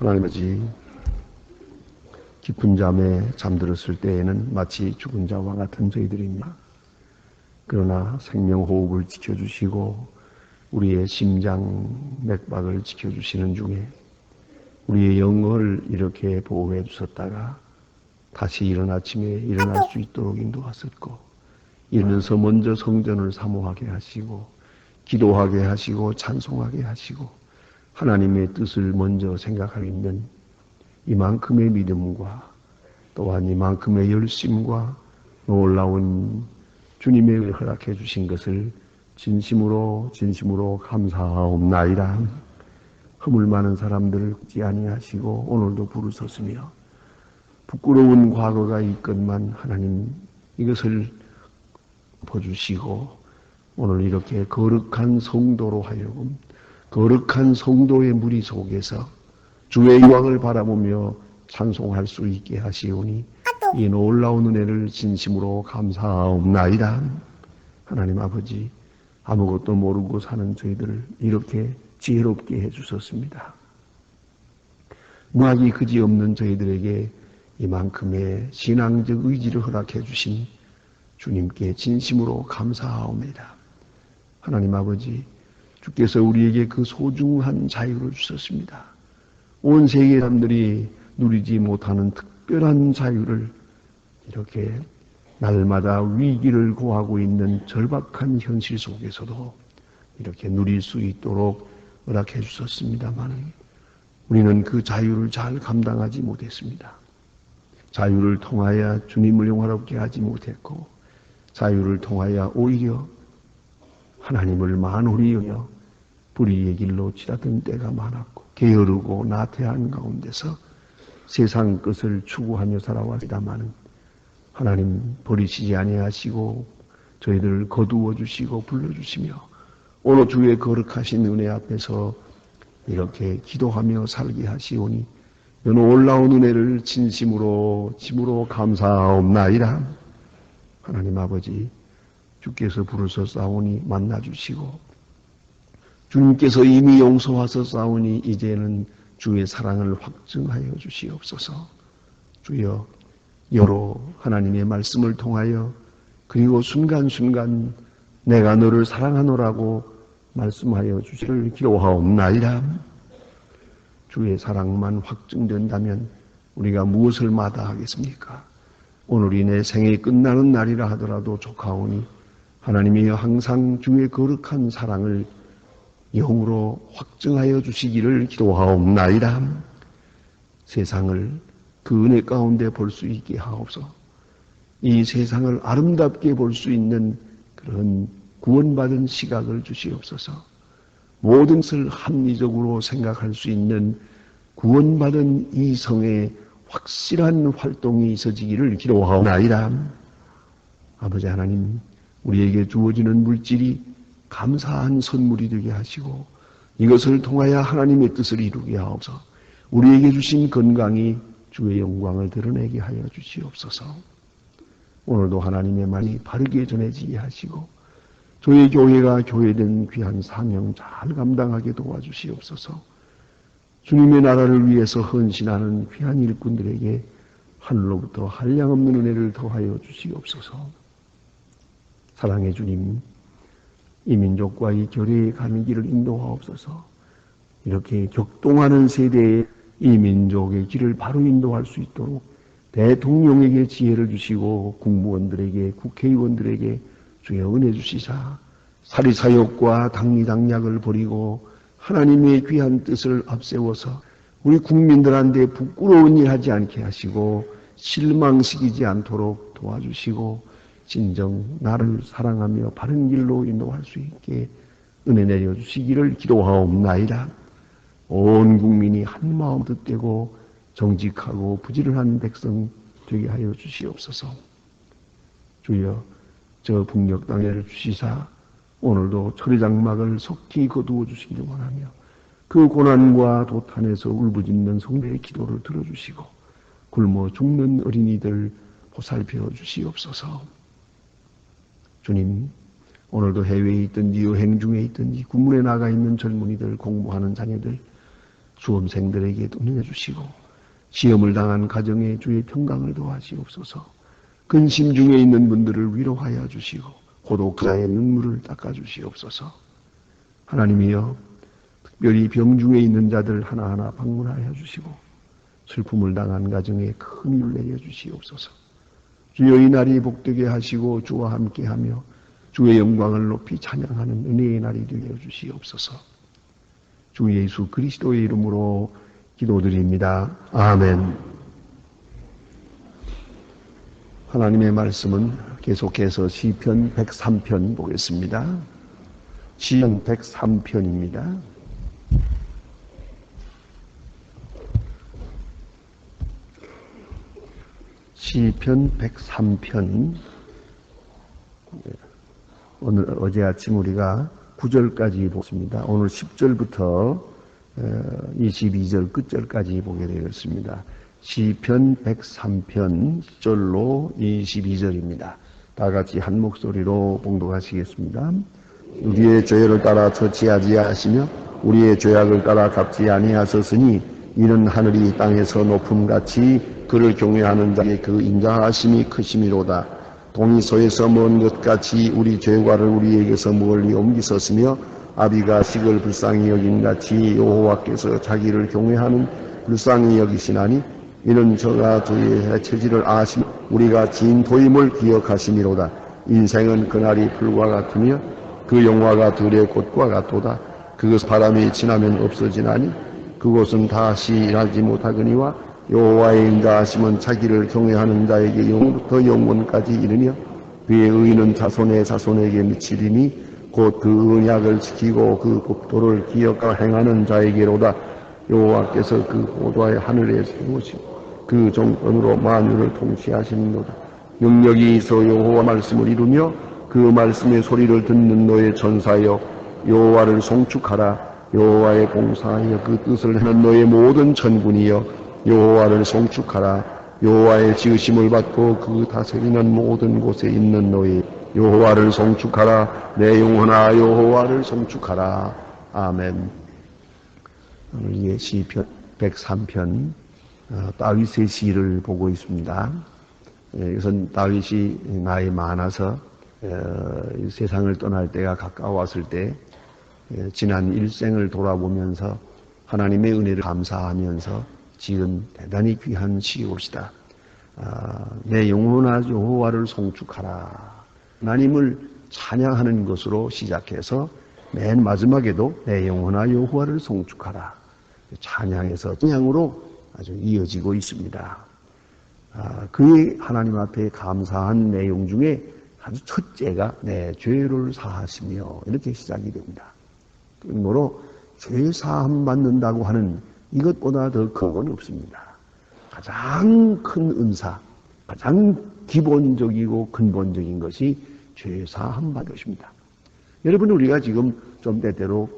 하나님 아버지, 깊은 잠에 잠들었을 때에는 마치 죽은 자와 같은 저희들입니다. 그러나 생명호흡을 지켜주시고 우리의 심장 맥박을 지켜주시는 중에 우리의 영을 이렇게 보호해 주셨다가 다시 이른 아침에 일어날 수 있도록 인도하셨고, 일어나서 먼저 성전을 사모하게 하시고 기도하게 하시고 찬송하게 하시고 하나님의 뜻을 먼저 생각하고 있는 이만큼의 믿음과 또한 이만큼의 열심과 놀라운 주님의 허락해 주신 것을 진심으로 감사하옵나이다. 허물 많은 사람들을 잊지 아니하시고 오늘도 부르셨으며 부끄러운 과거가 있건만 하나님 이것을 엎어주시고 오늘 이렇게 거룩한 성도로 하여금 거룩한 성도의 무리 속에서 주의 영광을 바라보며 찬송할 수 있게 하시오니 이 놀라운 은혜를 진심으로 감사하옵나이다. 하나님 아버지, 아무것도 모르고 사는 저희들을 이렇게 지혜롭게 해주셨습니다. 무학이 그지없는 저희들에게 이만큼의 신앙적 의지를 허락해 주신 주님께 진심으로 감사하옵니다. 하나님 아버지, 주께서 우리에게 그 소중한 자유를 주셨습니다. 온 세계 사람들이 누리지 못하는 특별한 자유를 이렇게 날마다 위기를 고하고 있는 절박한 현실 속에서도 이렇게 누릴 수 있도록 허락해 주셨습니다만 우리는 그 자유를 잘 감당하지 못했습니다. 자유를 통하여 주님을 영화롭게 하지 못했고 자유를 통하여 오히려 하나님을 만홀히 여겨 불의의 길로 치닫은 때가 많았고 게으르고 나태한 가운데서 세상 것을 추구하며 살아왔습니다마는 하나님 버리시지 아니하시고 저희들을 거두어 주시고 불러주시며 오늘 주의 거룩하신 은혜 앞에서 이렇게 기도하며 살게 하시오니 이 놀라운 은혜를 진심으로 감사하옵나이다. 하나님 아버지, 주께서 부르셨사오니 만나주시고 주님께서 이미 용서하셨사오니 이제는 주의 사랑을 확증하여 주시옵소서. 주여, 여러 하나님의 말씀을 통하여 그리고 순간순간 내가 너를 사랑하노라고 말씀하여 주시기를 기도하옵나이다. 주의 사랑만 확증된다면 우리가 무엇을 마다하겠습니까? 오늘이 내 생이 끝나는 날이라 하더라도 좋가오니 하나님이 항상 주의 거룩한 사랑을 영으로 확증하여 주시기를 기도하옵나이다. 세상을 그 은혜 가운데 볼 수 있게 하옵소서. 이 세상을 아름답게 볼 수 있는 그런 구원받은 시각을 주시옵소서. 모든 것을 합리적으로 생각할 수 있는 구원받은 이성의 확실한 활동이 있어지기를 기도하옵나이다. 아버지 하나님, 우리에게 주어지는 물질이 감사한 선물이 되게 하시고 이것을 통하여 하나님의 뜻을 이루게 하옵소서. 우리에게 주신 건강이 주의 영광을 드러내게 하여 주시옵소서. 오늘도 하나님의 말이 바르게 전해지게 하시고 저희 교회가 교회된 귀한 사명 잘 감당하게 도와주시옵소서. 주님의 나라를 위해서 헌신하는 귀한 일꾼들에게 하늘로부터 한량없는 은혜를 더하여 주시옵소서. 사랑의 주님, 이 민족과 이 교회의 가는 길을 인도하옵소서. 이렇게 격동하는 세대에 이 민족의 길을 바로 인도할 수 있도록 대통령에게 지혜를 주시고 국무원들에게 국회의원들에게 주여 은혜 주시사 사리사욕과 당리당략을 버리고 하나님의 귀한 뜻을 앞세워서 우리 국민들한테 부끄러운 일 하지 않게 하시고 실망시키지 않도록 도와주시고 진정 나를 사랑하며 바른 길로 인도할 수 있게 은혜 내려주시기를 기도하옵나이다. 온 국민이 한마음 뜻되고 정직하고 부지런한 백성 되게 하여 주시옵소서. 주여, 저 북녘 땅에를 주시사 오늘도 철의장막을 속히 거두어 주시기를 원하며 그 고난과 도탄에서 울부짖는 성도의 기도를 들어주시고 굶어 죽는 어린이들 보살펴 주시옵소서. 주님, 오늘도 해외에 있든지 여행 중에 있든지 군문에 나가 있는 젊은이들, 공부하는 자녀들 수험생들에게도 은혜 주시고 시험을 당한 가정에 주의 평강을 더하시옵소서. 근심 중에 있는 분들을 위로하여 주시고 고독자의 눈물을 닦아 주시옵소서. 하나님이여, 특별히 병 중에 있는 자들 하나하나 방문하여 주시고 슬픔을 당한 가정에 큰 힘을 내려 주시옵소서. 주여, 이 날이 복되게 하시고 주와 함께하며 주의 영광을 높이 찬양하는 은혜의 날이 되어 주시옵소서. 주 예수 그리스도의 이름으로 기도드립니다. 아멘. 하나님의 말씀은 계속해서 시편 103편 보겠습니다. 시편 103편입니다. 시편 103편. 어제 아침 우리가 9절까지 보습니다. 오늘 10절부터 22절 끝절까지 보게 되었습니다. 시편 103편 10절로 22절입니다. 다 같이 한 목소리로 봉독하시겠습니다. 우리의 죄를 따라 처치하지 하시며 우리의 죄악을 따라 갚지 아니하셨으니 이는 하늘이 땅에서 높음같이 그를 경외하는 자의 그 인자하심이 크심이로다. 동이 서에서 먼 것 같이 우리 죄과를 우리에게서 멀리 옮기셨으며 아비가 식을 불쌍히 여긴 같이 여호와께서 자기를 경외하는 불쌍히 여기시나니 이는 저가 저의 해체지를 아시며 우리가 지인 도임을 기억하심이로다. 인생은 그날이 풀과 같으며 그 영화가 들의 꽃과 같도다. 그것 바람이 지나면 없어지나니 그곳은 다시 일하지 못하거니와 여호와의 인자하심은 자기를 경외하는 자에게 영부터 영원까지 이르며 그의 의는 자손의 자손에게 미치리니 곧 그 언약을 지키고 그 법도를 기억하여 행하는 자에게로다. 여호와께서 그 보좌의 하늘에 세우시고 그 정권으로 만유를 통치하시는도다. 능력이 있어 여호와 말씀을 이루며 그 말씀의 소리를 듣는 너의 전사여 여호와를 송축하라. 여호와의 봉사하여 그 뜻을 하는 너의 모든 천군이여 여호와를 송축하라. 여호와의 지으심을 받고 그 다스리는 모든 곳에 있는 너희 여호와를 송축하라. 내 영혼아 여호와를 송축하라. 아멘. 오늘 시편 103편 다윗의 시를 보고 있습니다. 이것은 다윗이 나이 많아서 세상을 떠날 때가 가까웠을 때 지난 일생을 돌아보면서 하나님의 은혜를 감사하면서 지은 대단히 귀한 시옷이다. 내 영혼아 여호와를 송축하라. 하나님을 찬양하는 것으로 시작해서 맨 마지막에도 내 영혼아 여호와를 송축하라. 찬양에서 찬양으로 아주 이어지고 있습니다. 그의 하나님 앞에 감사한 내용 중에 아주 첫째가 내 죄를 사하시며 이렇게 시작이 됩니다. 그러므로 죄 사함 받는다고 하는 이것보다 더 큰 건 없습니다. 가장 큰 은사, 가장 기본적이고 근본적인 것이 죄 사함 받는 것입니다. 여러분, 우리가 지금 좀 때때로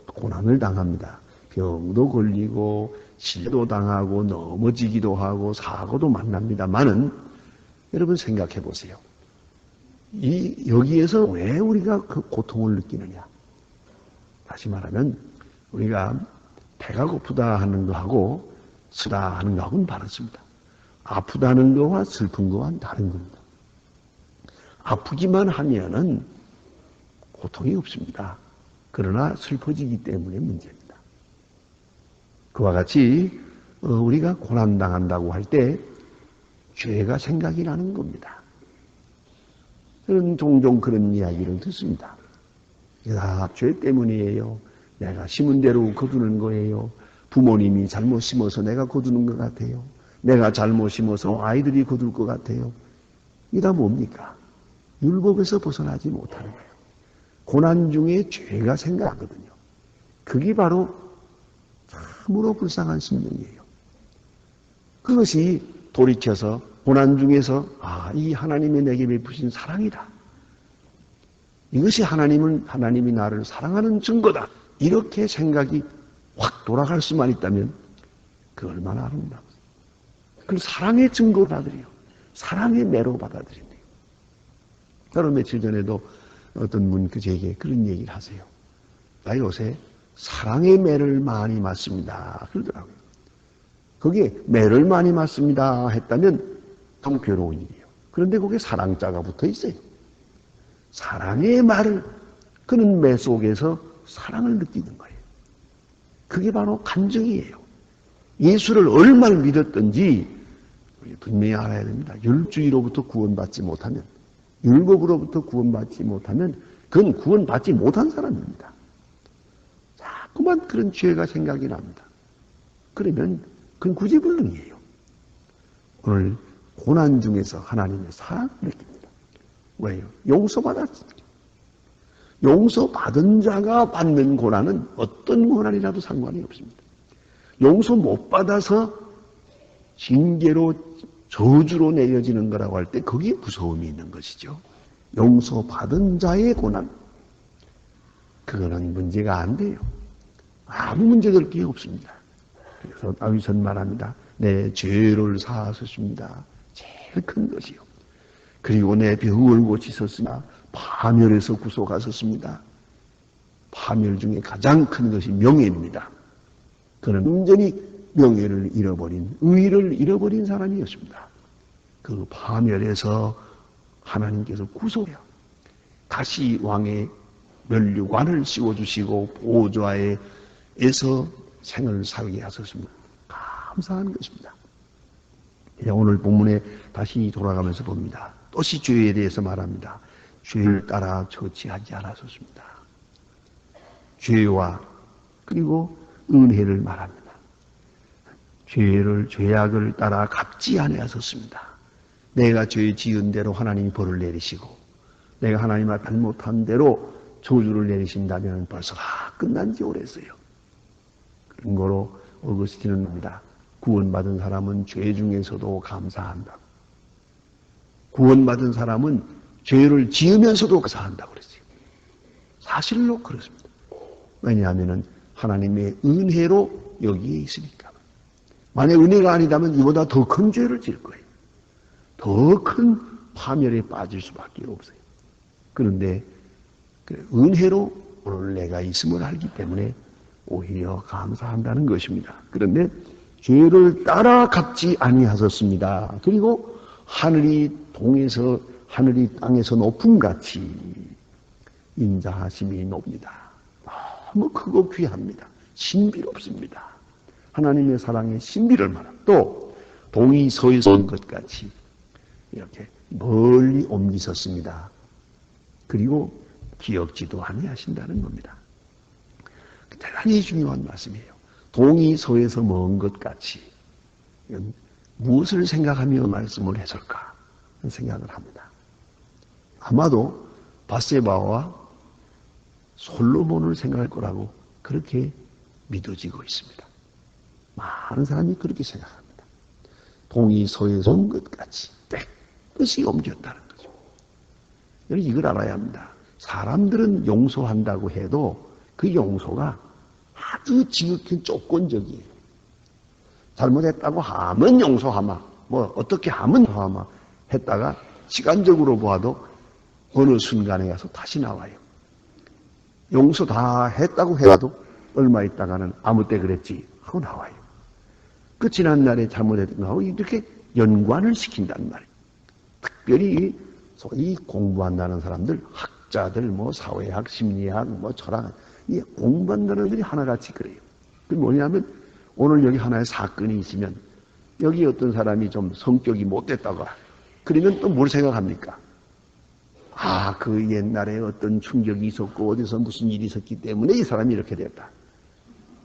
고난을 당합니다. 병도 걸리고 실도 당하고 넘어지기도 하고 사고도 만납니다만은 여러분 생각해 보세요. 여기에서 왜 우리가 그 고통을 느끼느냐? 다시 말하면 우리가 배가 고프다 하는 거하고 쓰다 하는 거하고는 다릅니다. 아프다는 거와 슬픈 거와는 다른 겁니다. 아프기만 하면은 고통이 없습니다. 그러나 슬퍼지기 때문에 문제입니다. 그와 같이 우리가 고난당한다고 할 때 죄가 생각이 나는 겁니다. 저는 종종 그런 이야기를 듣습니다. 야, 죄 때문이에요. 내가 심은 대로 거두는 거예요. 부모님이 잘못 심어서 내가 거두는 것 같아요. 내가 잘못 심어서 아이들이 거둘 것 같아요. 이게 다 뭡니까? 율법에서 벗어나지 못하는 거예요. 고난 중에 죄가 생각하거든요. 그게 바로 참으로 불쌍한 심령이에요. 그것이 돌이켜서 고난 중에서 이 하나님이 내게 베푸신 사랑이다. 이것이 하나님이 나를 사랑하는 증거다. 이렇게 생각이 확 돌아갈 수만 있다면 그 얼마나 아름다워요. 그걸 사랑의 증거로 받아들여요. 사랑의 매로 받아들인대요. 여러 며칠 전에도 어떤 분 제게 그런 얘기를 하세요. 나 요새 사랑의 매를 많이 맞습니다. 그러더라고요. 거기에 매를 많이 맞습니다 했다면 좀 괴로운 일이에요. 그런데 거기에 사랑자가 붙어 있어요. 사랑의 말을, 그는 매 속에서 사랑을 느끼는 거예요. 그게 바로 간증이에요. 예수를 얼마나 믿었던지 분명히 알아야 됩니다. 율주의로부터 구원받지 못하면, 율법으로부터 구원받지 못하면 그건 구원받지 못한 사람입니다. 자꾸만 그런 죄가 생각이 납니다. 그러면 그건 구제불능이에요. 오늘 고난 중에서 하나님의 사랑을 느낍니다. 왜요? 용서받았으니까. 용서받은 자가 받는 고난은 어떤 고난이라도 상관이 없습니다. 용서 못 받아서 징계로 저주로 내려지는 거라고 할 때 거기에 무서움이 있는 것이죠. 용서받은 자의 고난, 그거는 문제가 안 돼요. 아무 문제될 게 없습니다. 그래서 다윗은 말합니다. 내 죄를 사하셨습니다. 제일 큰 것이요. 그리고 내 병을 고치셨으나 파멸에서 구속하셨습니다. 파멸 중에 가장 큰 것이 명예입니다. 그는 완전히 명예를 잃어버린, 의를 잃어버린 사람이었습니다. 그 파멸에서 하나님께서 구속해요. 다시 왕의 면류관을 씌워주시고 보좌에서 생을 살게 하셨습니다. 감사한 것입니다. 오늘 본문에 다시 돌아가면서 봅니다. 또시 죄에 대해서 말합니다. 죄를 따라 처치하지 않았었습니다. 죄와 그리고 은혜를 말합니다. 죄악을 따라 갚지 아니하셨습니다. 내가 죄 지은 대로 하나님이 벌을 내리시고 내가 하나님 앞에 잘못한 대로 저주를 내리신다면 벌써 끝난 지 오래서요. 그런 거로 어거스틴은 합니다. 구원받은 사람은 죄 중에서도 감사한다. 구원받은 사람은 죄를 지으면서도 감사한다고 그랬어요. 사실로 그렇습니다. 왜냐하면 하나님의 은혜로 여기에 있으니까. 만약 은혜가 아니다면 이보다 더 큰 죄를 지을 거예요. 더 큰 파멸에 빠질 수밖에 없어요. 그런데 은혜로 오늘 내가 있음을 알기 때문에 오히려 감사한다는 것입니다. 그런데 죄를 따라 갚지 아니하셨습니다. 그리고 하늘이 땅에서 높음같이 인자하심이 높습니다. 너무 크고 귀합니다. 신비롭습니다. 하나님의 사랑의 신비를 말합니다. 또 동이 서에서 온 것 같이 이렇게 멀리 옮기셨습니다. 그리고 기억지도 아니하신다는 겁니다. 대단히 중요한 말씀이에요. 동이 서에서 먼 것 같이. 무엇을 생각하며 말씀을 했을까 생각을 합니다. 아마도 바세바와 솔로몬을 생각할 거라고 그렇게 믿어지고 있습니다. 많은 사람이 그렇게 생각합니다. 동이 서에서 온 것 같이 깨끗이 옮겼다는 거죠. 여러분 이걸 알아야 합니다. 사람들은 용서한다고 해도 그 용서가 아주 지극히 조건적이에요. 잘못했다고 하면 용서하마, 어떻게 하면 용서하마 했다가 시간적으로 보아도 어느 순간에 가서 다시 나와요. 용서 다 했다고 해도 얼마 있다가는 아무 때 그랬지 하고 나와요. 그 지난 날에 잘못했던 거하고 이렇게 연관을 시킨단 말이에요. 특별히 소위 공부한다는 사람들, 학자들, 사회학, 심리학, 철학, 이 공부한다는 들이 하나같이 그래요. 그 뭐냐면 오늘 여기 하나의 사건이 있으면 여기 어떤 사람이 좀 성격이 못됐다고 그러면 또 뭘 생각합니까? 그 옛날에 어떤 충격이 있었고 어디서 무슨 일이 있었기 때문에 이 사람이 이렇게 됐다.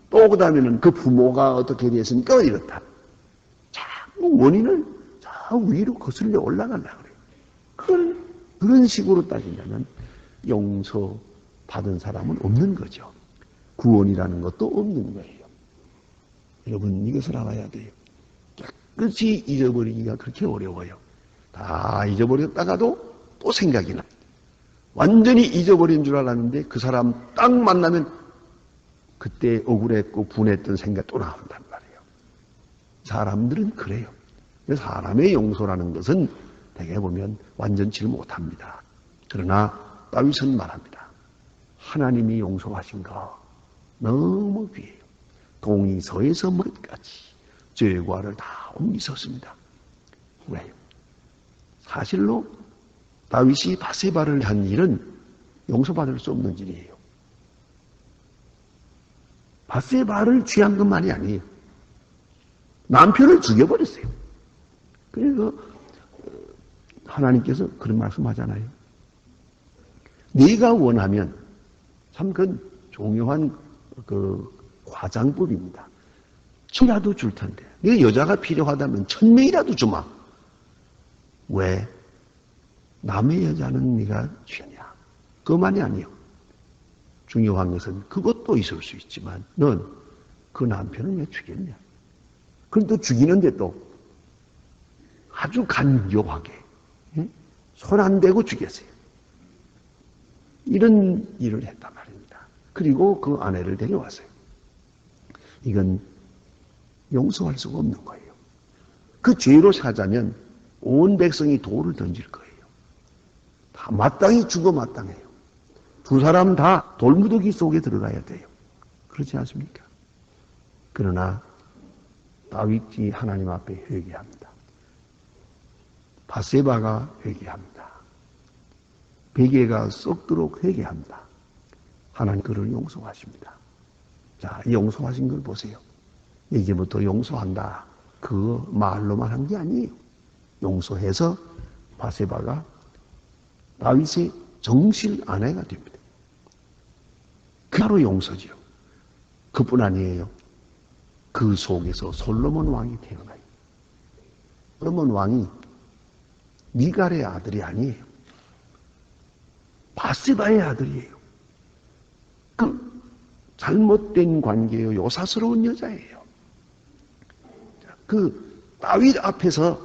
또 그 다음에는 그 부모가 어떻게 됐으니까 이렇다. 자꾸 원인을 저 위로 거슬려 올라가려고 그래요. 그런 식으로 따지면 용서받은 사람은 없는 거죠. 구원이라는 것도 없는 거예요. 여러분 이것을 알아야 돼요. 깨끗이 잊어버리기가 그렇게 어려워요. 다 잊어버렸다가도 또 생각이 나. 완전히 잊어버린 줄 알았는데 그 사람 딱 만나면 그때 억울했고 분했던 생각 또 나온단 말이에요. 사람들은 그래요. 사람의 용서라는 것은 대개 보면 완전치를 못합니다. 그러나 다윗은 말합니다. 하나님이 용서하신 거 너무 귀해요. 동이서에서 머리까지 죄과를 다 옮기셨습니다. 왜요? 사실로 다윗이 바세바를 한 일은 용서받을 수 없는 일이에요. 바세바를 취한 것만이 아니에요. 남편을 죽여버렸어요. 그래서 하나님께서 그런 말씀하잖아요. 네가 원하면 참 그건 중요한 그 과장법입니다. 천이라도 줄 텐데 네가 여자가 필요하다면 1000명이라도 주마. 왜? 남의 여자는 네가 취하냐? 그것만이 아니요. 중요한 것은 그것도 있을 수 있지만 넌 그 남편을 왜 죽였냐? 그럼 또 죽이는데 또 아주 간교하게 손 안 대고 죽였어요. 이런 일을 했단 말입니다. 그리고 그 아내를 데려왔어요. 이건 용서할 수가 없는 거예요. 그 죄로 사자면 온 백성이 돌을 던질 거예요. 다 마땅히 죽어 마땅해요. 두 사람 다 돌무더기 속에 들어가야 돼요. 그렇지 않습니까? 그러나 다윗이 하나님 앞에 회개합니다. 바세바가 회개합니다. 베개가 썩도록 회개합니다. 하나님 그를 용서하십니다. 자, 용서하신 걸 보세요. 이제부터 용서한다. 그 말로만 한 게 아니에요. 용서해서 바세바가 다윗의 정실 아내가 됩니다. 그 바로 용서지요. 그뿐 아니에요. 그 속에서 솔로몬 왕이 태어나요. 솔로몬 왕이 미갈의 아들이 아니에요. 바세바의 아들이에요. 그 잘못된 관계요, 요사스러운 여자예요. 그 다윗 앞에서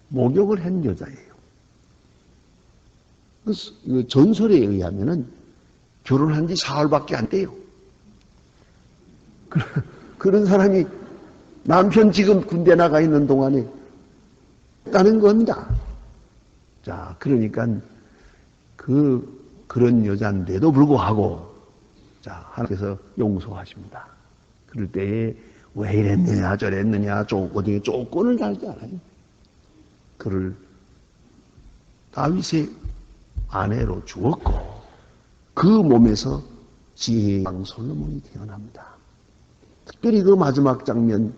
목욕을 한 여자예요. 그 전설에 의하면은 결혼한 지 사흘밖에 안 돼요. 그런 사람이 남편 지금 군대 나가 있는 동안에 했다는 겁니다. 자, 그러니까 그런 여자인데도 불구하고 자, 하나님께서 용서하십니다. 그럴 때에 왜 이랬느냐 저랬느냐 어디 조건을 달지 않아요. 그를 다윗의 아내로 주었고 그 몸에서 지혜의 왕 솔로몬이 태어납니다. 특별히 그 마지막 장면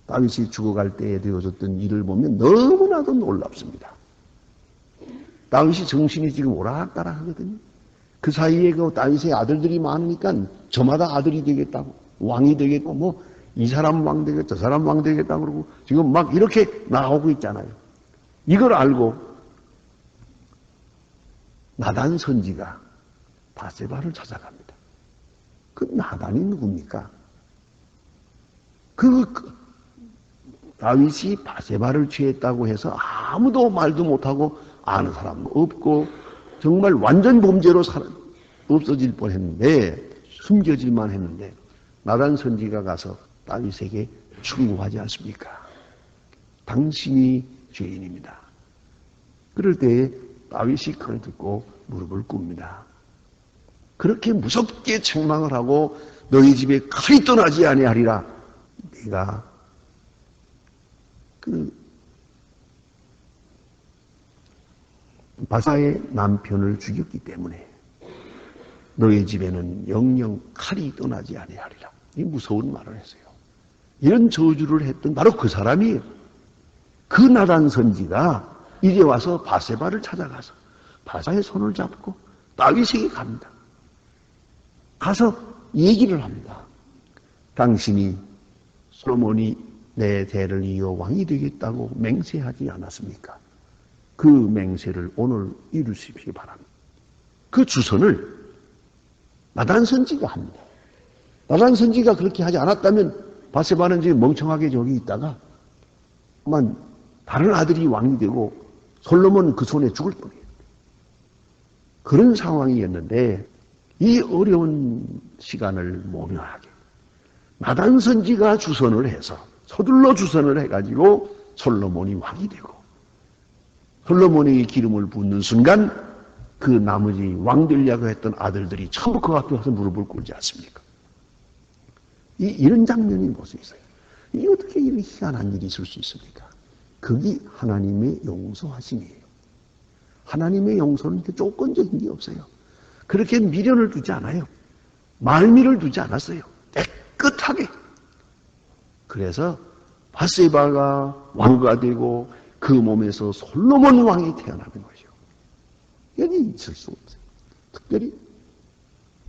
다윗이 죽어갈 때에 되어졌던 일을 보면 너무나도 놀랍습니다. 다윗이 정신이 지금 오락가락 하거든요. 그 사이에 그 다윗의 아들들이 많으니까 저마다 아들이 되겠다고 왕이 되겠고 뭐 이 사람 왕 되겠다 저 사람 왕 되겠다 그러고 지금 막 이렇게 나오고 있잖아요. 이걸 알고 나단 선지가 바세바를 찾아갑니다. 그 나단이 누굽니까? 다윗이 바세바를 취했다고 해서 아무도 말도 못하고 아는 사람도 없고 정말 완전 범죄로 없어질 뻔했는데 숨겨질만 했는데 나단 선지가 가서 다윗에게 충고하지 않습니까? 당신이 죄인입니다. 그럴 때에 다윗이 그걸 듣고 무릎을 꿇습니다. 그렇게 무섭게 책망을 하고 너희 집에 칼이 떠나지 아니하리라. 네가 바사의 남편을 죽였기 때문에 너희 집에는 영영 칼이 떠나지 아니하리라. 이 무서운 말을 했어요. 이런 저주를 했던 바로 그 사람이에요. 그 나단 선지가 이제 와서 바세바를 찾아가서 바사의 손을 잡고 다윗에게 갑니다. 가서 얘기를 합니다. 당신이 솔로몬이 내 대를 이어 왕이 되겠다고 맹세하지 않았습니까? 그 맹세를 오늘 이루시기 바랍니다. 그 주선을 나단 선지가 합니다. 나단 선지가 그렇게 하지 않았다면 바세바는 지금 멍청하게 저기 있다가 만 다른 아들이 왕이 되고 솔로몬은 그 손에 죽을 뻔해요. 그런 상황이었는데 이 어려운 시간을 모면하게 나단 선지가 주선을 해서 서둘러 주선을 해가지고 솔로몬이 왕이 되고 솔로몬이 기름을 붓는 순간 그 나머지 왕 되려고 했던 아들들이 전부 그 앞에 와서 무릎을 꿇지 않습니까? 이런 장면이 모습이 있어요. 이 어떻게 이런 희한한 일이 있을 수 있습니까? 그게 하나님의 용서하심이에요. 하나님의 용서는 조건적인 게 없어요. 그렇게 미련을 두지 않아요. 말미를 두지 않았어요. 깨끗하게. 그래서 바세바가 왕후가 되고 그 몸에서 솔로몬 왕이 태어나는 것이요. 여기 있을 수 없어요. 특별히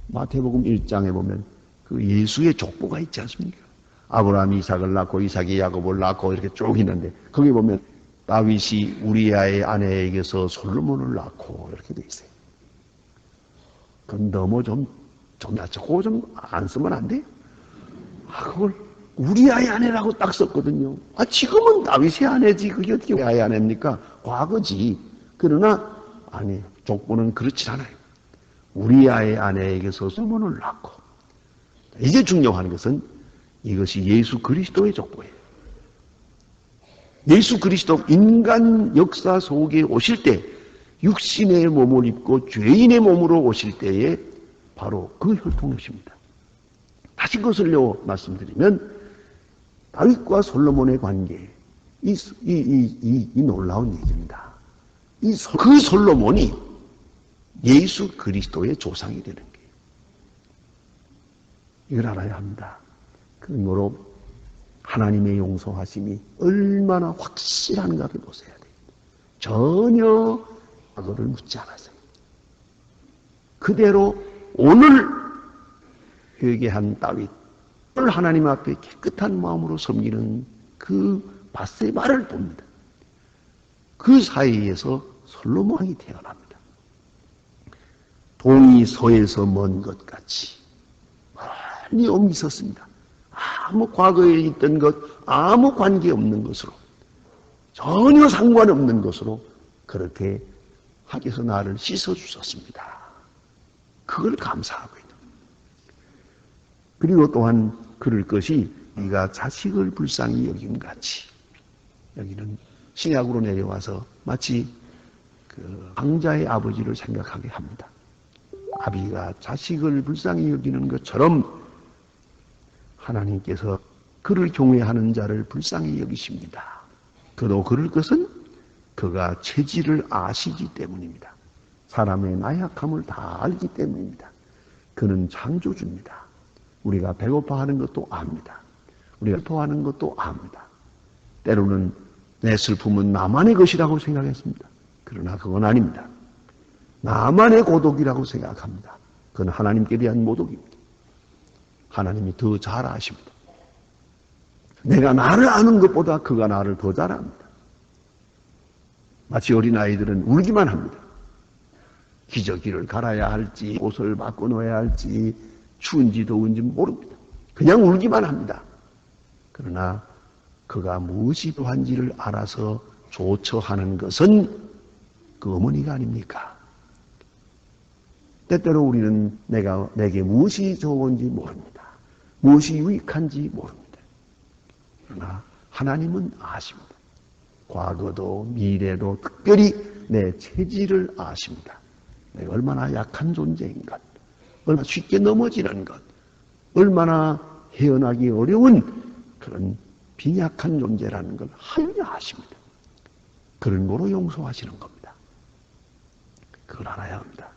마태복음 1장에 보면 그 예수의 족보가 있지 않습니까? 아브라함이 이삭을 낳고 이삭이 야곱을 낳고 이렇게 쭉 있는데 거기 보면 다윗이 우리아의 아내에게서 솔로몬을 낳고 이렇게 돼 있어요. 그건 너무 좀 그거 좀 안 쓰면 안 돼요? 그걸 우리아의 아내라고 딱 썼거든요. 지금은 다윗의 아내지. 그게 어떻게 우리아의 아내입니까? 과거지. 그러나 아니, 족보는 그렇지 않아요. 우리아의 아내에게서 솔로몬을 낳고. 이제 중요한 것은 이것이 예수 그리스도의 족보예요. 예수 그리스도 인간 역사 속에 오실 때 육신의 몸을 입고 죄인의 몸으로 오실 때에 바로 그 혈통이십니다. 다시 그것을요 말씀드리면 다윗과 솔로몬의 관계 이 놀라운 얘기입니다. 그 솔로몬이 예수 그리스도의 조상이 되는 거예요. 이걸 알아야 합니다. 그러므로 하나님의 용서하심이 얼마나 확실한가를 보셔야 돼요. 전혀 과거를 묻지 않았어요. 그대로 오늘 회개한 다윗, 오늘 하나님 앞에 깨끗한 마음으로 섬기는 그 바세바를 봅니다. 그 사이에서 솔로몬이 태어납니다. 동이 서에서 먼 것 같이 멀리 옴 있었습니다. 아무 과거에 있던 것, 아무 관계없는 것으로, 전혀 상관없는 것으로 그렇게 하께서 나를 씻어주셨습니다. 그걸 감사하고 있는 거예요. 그리고 또한 그럴 것이 네가 자식을 불쌍히 여김같이, 여기는 신약으로 내려와서 마치 그 왕자의 아버지를 생각하게 합니다. 아비가 자식을 불쌍히 여기는 것처럼 하나님께서 그를 경외하는 자를 불쌍히 여기십니다. 그도 그럴 것은 그가 체질을 아시기 때문입니다. 사람의 나약함을 다 알기 때문입니다. 그는 창조주입니다. 우리가 배고파하는 것도 압니다. 우리가 슬퍼하는 것도 압니다. 때로는 내 슬픔은 나만의 것이라고 생각했습니다. 그러나 그건 아닙니다. 나만의 고독이라고 생각합니다. 그건 하나님께 대한 모독입니다. 하나님이 더 잘 아십니다. 내가 나를 아는 것보다 그가 나를 더 잘 압니다. 마치 어린아이들은 울기만 합니다. 기저귀를 갈아야 할지, 옷을 바꿔놓아야 할지, 추운지 더운지 모릅니다. 그냥 울기만 합니다. 그러나 그가 무엇이 필요한지를 알아서 조처하는 것은 그 어머니가 아닙니까? 때때로 우리는 내게 무엇이 좋은지 모릅니다. 무엇이 유익한지 모릅니다. 그러나 하나님은 아십니다. 과거도 미래도 특별히 내 체질을 아십니다. 내가 얼마나 약한 존재인 것, 얼마나 쉽게 넘어지는 것, 얼마나 헤어나기 어려운 그런 빈약한 존재라는 걸 하늘이 아십니다. 그런 거로 용서하시는 겁니다. 그걸 알아야 합니다.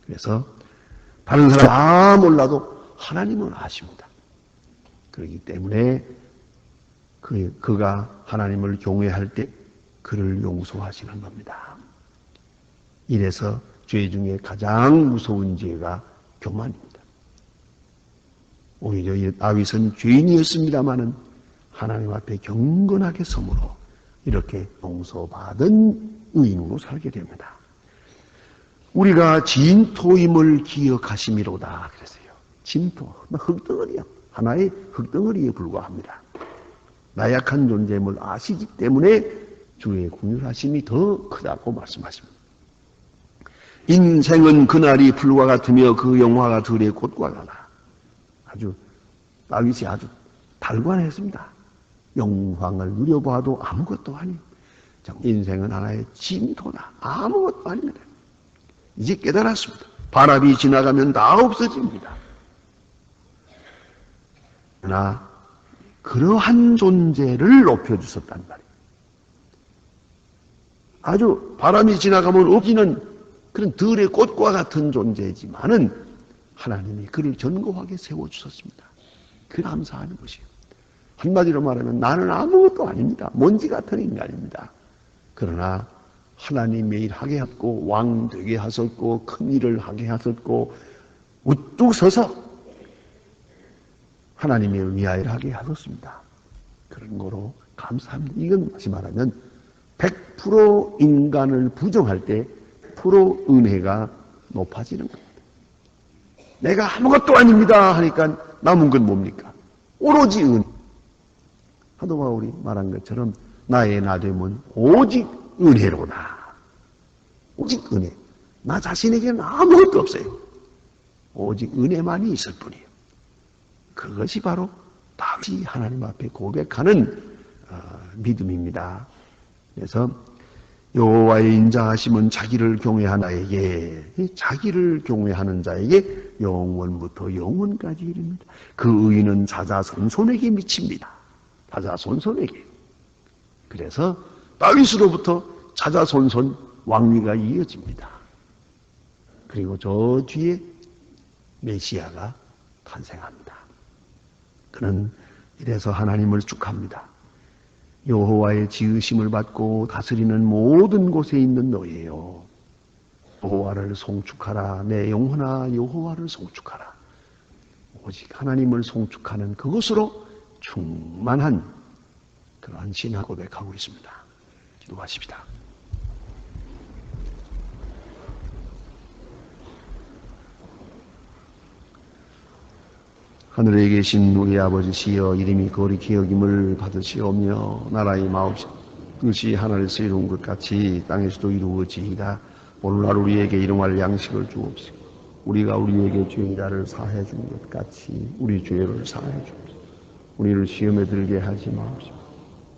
그래서 다른 사람 다 몰라도 하나님은 아십니다. 그렇기 때문에 그가 하나님을 경외할 때 그를 용서하시는 겁니다. 이래서 죄 중에 가장 무서운 죄가 교만입니다. 오히려 다윗은 죄인이었습니다마는 하나님 앞에 경건하게 섬으로 이렇게 용서받은 의인으로 살게 됩니다. 우리가 진토임을 기억하심이로다 그랬어요. 진토, 흙덩어리요. 하나의 흙덩어리에 불과합니다. 나약한 존재임을 아시기 때문에 주의 긍휼하심이 더 크다고 말씀하십니다. 인생은 그날이 불과 같으며 그 영화가 들의 꽃과 같아. 다윗이 아주 달관했습니다. 영광을 누려봐도 아무것도 아니에요. 인생은 하나의 진토나 아무것도 아닙니다. 이제 깨달았습니다. 바람이 지나가면 다 없어집니다. 그러나 그러한 존재를 높여주셨단 말이에요. 아주 바람이 지나가면 없기는 그런 들의 꽃과 같은 존재지만은 하나님이 그를 견고하게 세워주셨습니다. 그 감사하는 것이에요. 한마디로 말하면 나는 아무것도 아닙니다. 먼지 같은 인간입니다. 그러나 하나님의 일 하게 하셨고 왕 되게 하셨고 큰 일을 하게 하셨고 우뚝 서서 하나님의 위하여를 하게 하셨습니다. 그런 거로 감사합니다. 이건 다시 말하면 100% 인간을 부정할 때 100% 은혜가 높아지는 겁니다. 내가 아무것도 아닙니다 하니까 남은 건 뭡니까? 오로지 은. 사도 바울이 말한 것처럼 나의 나됨은 오직 은혜로다. 오직 은혜. 나 자신에게는 아무것도 없어요. 오직 은혜만이 있을 뿐이에요. 그것이 바로 다시 하나님 앞에 고백하는 믿음입니다. 그래서 여호와의 인자하심은 자기를 경외하는 자에게, 자기를 경외하는 자에게 영원부터 영원까지 이릅니다. 그 의인은 자자손손에게 미칩니다. 자자손손에게. 그래서 다윗으로부터 자자손손 왕위가 이어집니다. 그리고 저 뒤에 메시아가 탄생합니다. 그는 이래서 하나님을 축하합니다. 여호와의 지으심을 받고 다스리는 모든 곳에 있는 너예요. 여호와를 송축하라. 내 영혼아 여호와를 송축하라. 오직 하나님을 송축하는 그것으로 충만한 그러한 신앙 고백하고 있습니다. 기도하십시다. 하늘에 계신 우리 아버지시여, 이름이 거룩히 여김을 받으시오며 나라의 마음뜻이 하늘에서 이룬 것 같이 땅에서도 이루어지이다. 오늘날 우리에게 일용할 양식을 주옵시고 우리가 우리에게 죄인자를 사해 준 것 같이 우리 죄를 사해 주옵소서. 우리를 시험에 들게 하지 마옵시고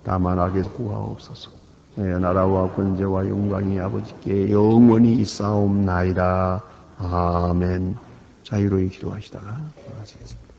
다만 악에서 구하옵소서. 나라와 권세와 영광이 아버지께 영원히 있사옵나이다. 아멘. 자유로이 기도하시다가 하시겠습니다.